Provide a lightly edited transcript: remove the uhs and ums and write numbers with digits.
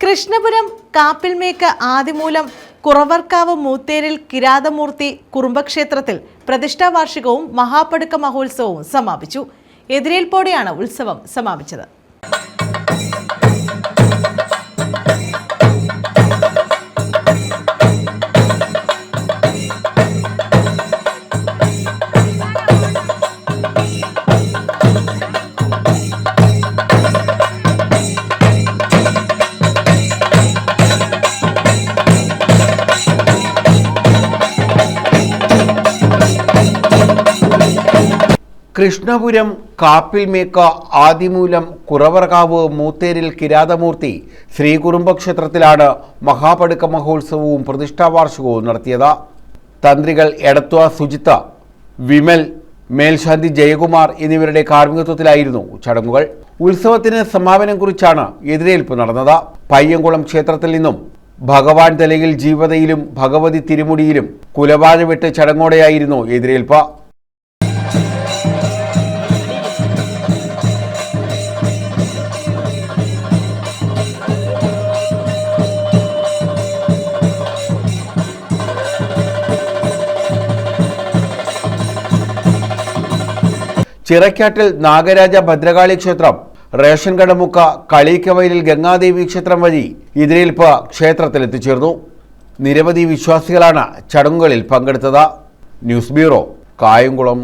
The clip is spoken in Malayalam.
കൃഷ്ണപുരം കാപ്പിൽമേക്ക് ആദിമൂലം കുറവർക്കാവ് മൂത്തേരിൽ കിരാതമൂർത്തി കുറുമ്പക്ഷേത്രത്തിൽ പ്രതിഷ്ഠാവാർഷികവും മഹാപടുക്ക മഹോത്സവവും സമാപിച്ചു. എതിരേൽപ്പോടെയാണ് ഉത്സവം സമാപിച്ചത്. കൃഷ്ണപുരം കാപ്പിൽമേക്ക ആദിമൂലം കുറവർകാവ് മൂത്തേരിൽ കിരാതമൂർത്തി ശ്രീ കുറുമ്പക്ഷേത്രത്തിലാണ് മഹാപടുക്ക മഹോത്സവവും പ്രതിഷ്ഠാവാർഷികവും നടത്തിയത്. തന്ത്രികൾ എടത്വ സുജിത്ത, വിമൽ, മേൽശാന്തി ജയകുമാർ എന്നിവരുടെ കാർമ്മികത്വത്തിലായിരുന്നു ചടങ്ങുകൾ. ഉത്സവത്തിന് സമാപനം കുറിച്ചാണ് എതിരേൽപ്പ് നടന്നത്. പയ്യംകുളം ക്ഷേത്രത്തിൽ നിന്നും ഭഗവാൻ തലയിൽ ജീവതയിലും ഭഗവതി തിരുമുടിയിലും കുലവാഴവെട്ട് ചടങ്ങോടെയായിരുന്നു എതിരേൽപ്പ്. ചിറക്കാട്ടിൽ നാഗരാജ ഭദ്രകാളി ക്ഷേത്രം, റേഷൻ കടമുക്ക കളീക്കവയലിൽ ഗംഗാദേവി ക്ഷേത്രം വഴി എതിരേൽപ്പ് ക്ഷേത്രത്തിലെത്തിച്ചേർന്നു. നിരവധി വിശ്വാസികളാണ് ചടങ്ങുകളിൽ പങ്കെടുത്തത്. News bureau, Kayamkulam.